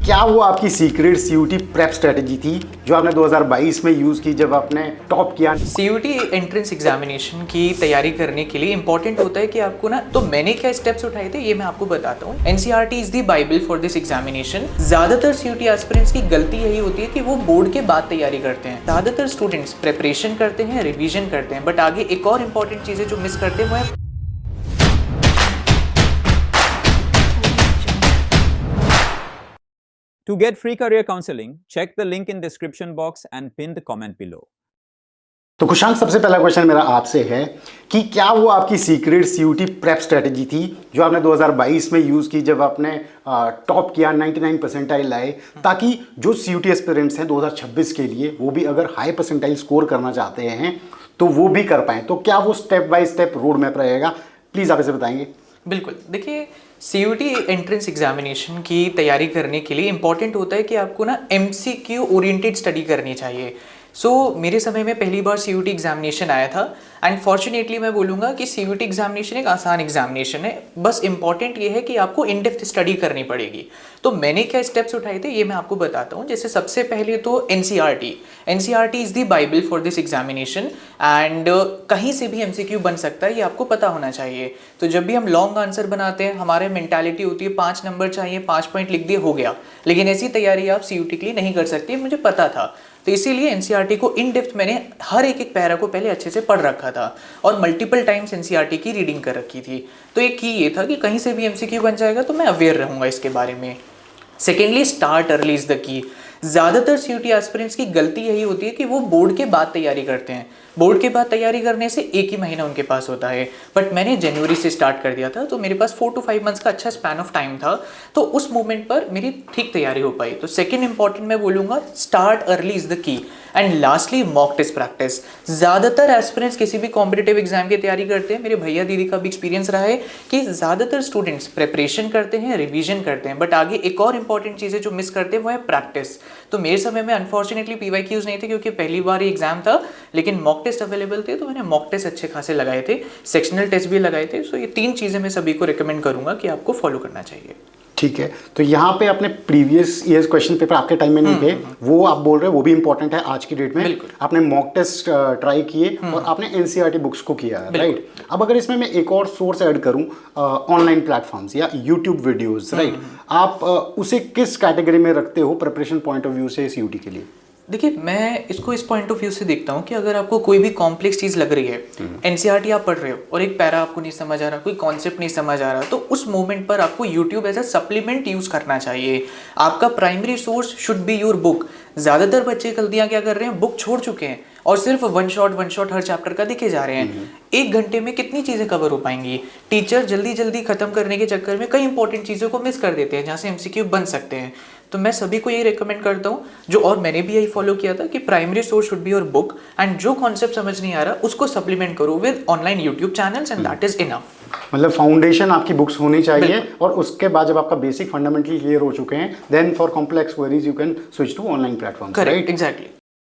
क्या वो आपकी सीक्रेट सीयूटी प्रेप स्ट्रेटेजी थी जो आपने 2022 में यूज की जब आपने टॉप किया? सीयूटी एंट्रेंस एग्जामिनेशन की तैयारी करने के लिए इंपॉर्टेंट होता है कि आपको ना, तो मैंने क्या स्टेप्स उठाए थे ये मैं आपको बताता हूँ। NCERT is the Bible for this examination. ज्यादातर सीयूटी एस्पिरेंट्स की गलती यही होती है कि वो बोर्ड के बाद तैयारी करते हैं। ज्यादातर स्टूडेंट्स प्रिपरेशन करते हैं, रिविजन करते हैं, बट आगे एक और इंपॉर्टेंट चीजें जो मिस करते हैं वो है To get free career counseling, check the link in description box and pin the comment below. तो कुशांक, सबसे पहला क्वेश्चन मेरा आपसे है कि क्या वो आपकी सीक्रेट सीयूटी प्रेप स्ट्रेटेजी थी जो आपने 2022 में यूज की जब आपने टॉप किया, 99 परसेंटाइल लाए, ताकि जो सीयूटी एस्पिरेंट्स हैं 2026 के लिए वो भी अगर हाई परसेंटाइल स्कोर करना चाहते हैं तो वो भी कर पाएं। तो क्या वो step by step road map रहेगा? प्लीज आप इसे बताएंगे। बिल्कुल। देखिए, सीयूटी एंट्रेंस एग्जामिनेशन की तैयारी करने के लिए इंपॉर्टेंट होता है कि आपको ना एमसीक्यू ओरिएंटेड स्टडी करनी चाहिए। मेरे समय में पहली बार सीयूटी एग्जामिनेशन आया था एंड फॉर्चुनेटली मैं बोलूँगा कि सीयूटी एग्जामिनेशन एक आसान एग्जामिनेशन है। बस इंपॉर्टेंट ये है कि आपको इन डेप्थ स्टडी करनी पड़ेगी। तो मैंने क्या स्टेप्स उठाए थे ये मैं आपको बताता हूँ। जैसे सबसे पहले तो NCERT is the Bible for this examination and कहीं से भी एमसीक्यू बन सकता है, ये आपको पता होना चाहिए। तो जब भी हम लॉन्ग आंसर बनाते हैं हमारे मेंटालिटी होती है 5 नंबर चाहिए, 5 पॉइंट लिख दिए हो गया, लेकिन ऐसी तैयारी आप सीयूटी के लिए नहीं कर सकती, मुझे पता था। तो इसीलिए एनसीईआरटी को इन डेप्थ मैंने हर एक पैरा को पहले अच्छे से पढ़ रखा था और मल्टीपल टाइम्स एनसीईआरटी की रीडिंग कर रखी थी। तो एक की ये था कि कहीं से भी एमसीक्यू बन जाएगा तो मैं अवेयर रहूँगा इसके बारे में। Secondly, start early is the की। ज़्यादातर सीयूटी एस्पिरेंट्स की गलती यही होती है कि वो बोर्ड के बाद तैयारी करते हैं। बोर्ड के बाद तैयारी करने से एक ही महीना उनके पास होता है, बट मैंने जनवरी से स्टार्ट कर दिया था, तो मेरे पास 4 to 5 मंथ्स का अच्छा स्पैन ऑफ टाइम था। तो उस मोमेंट पर मेरी ठीक तैयारी हो पाई। तो सेकेंड इंपॉर्टेंट मैं बोलूँगा, start early is the key. And lastly, mock test practice. ज़्यादातर एस्पिरेंट्स किसी भी कॉम्पिटिटिव एग्जाम की तैयारी करते हैं, मेरे भैया दीदी का भी एक्सपीरियंस रहा है कि ज़्यादातर स्टूडेंट्स प्रिपरेशन करते हैं, रिवीजन करते हैं, बट आगे एक और इंपॉर्टेंट चीज़ें जो मिस करते हैं वो है प्रैक्टिस। तो मेरे समय में अनफॉर्चुनेटली पीवाईक्यूज नहीं थे क्योंकि पहली बार ही एग्जाम था, लेकिन मॉक टेस्ट अवेलेबल थे, तो मैंने मॉक टेस्ट अच्छे खासे लगाए थे, सेक्शनल टेस्ट भी लगाए थे। सो ये 3 चीज़ें मैं सभी को रिकमेंड करूंगा कि आपको फॉलो करना चाहिए। ठीक है, तो यहाँ पे अपने प्रीवियस ईयर्स क्वेश्चन पेपर आपके टाइम में नहीं थे, वो आप बोल रहे हो वो भी इंपॉर्टेंट है आज की डेट में। आपने मॉक टेस्ट ट्राई किए और आपने एनसीईआरटी बुक्स को किया है, राइट? अब अगर इसमें मैं एक और सोर्स ऐड करूँ, ऑनलाइन प्लेटफॉर्म्स या यूट्यूब वीडियोस, राइट, आप उसे किस कैटेगरी में रखते हो प्रिपरेशन पॉइंट ऑफ व्यू से सीयूटी के लिए? देखिए, मैं इसको इस पॉइंट ऑफ व्यू से देखता हूँ कि अगर आपको कोई भी कॉम्प्लेक्स चीज़ लग रही है, एनसीईआरटी आप पढ़ रहे हो और एक पैरा आपको नहीं समझ आ रहा, कोई कॉन्सेप्ट नहीं समझ आ रहा, तो उस मोमेंट पर आपको YouTube as a supplement use करना चाहिए। आपका primary source should be your book. ज़्यादातर बच्चे गलतियाँ क्या कर रहे हैं, बुक छोड़ चुके हैं और सिर्फ वन शॉट हर चैप्टर का दिखे जा रहे हैं। 1 घंटे में कितनी चीज़ें कवर हो पाएंगी? टीचर जल्दी जल्दी खत्म करने के चक्कर में कई इंपॉर्टेंट चीज़ों को मिस कर देते हैं जहाँ से एमसीक्यू बन सकते हैं। तो मैं सभी को यही रिकमेंड करता हूँ, जो और मैंने भी यही फॉलो किया था, कि primary source should be your book and जो कॉन्सेप्ट समझ नहीं आ रहा उसको सप्लीमेंट करो with online YouTube channels and that is enough. मतलब फाउंडेशन आपकी बुक्स होनी चाहिए और उसके बाद जब आपका बेसिक फंडामेंटली क्लियर हो चुके हैं, then for complex queries you can switch to online platform. Correct, exactly.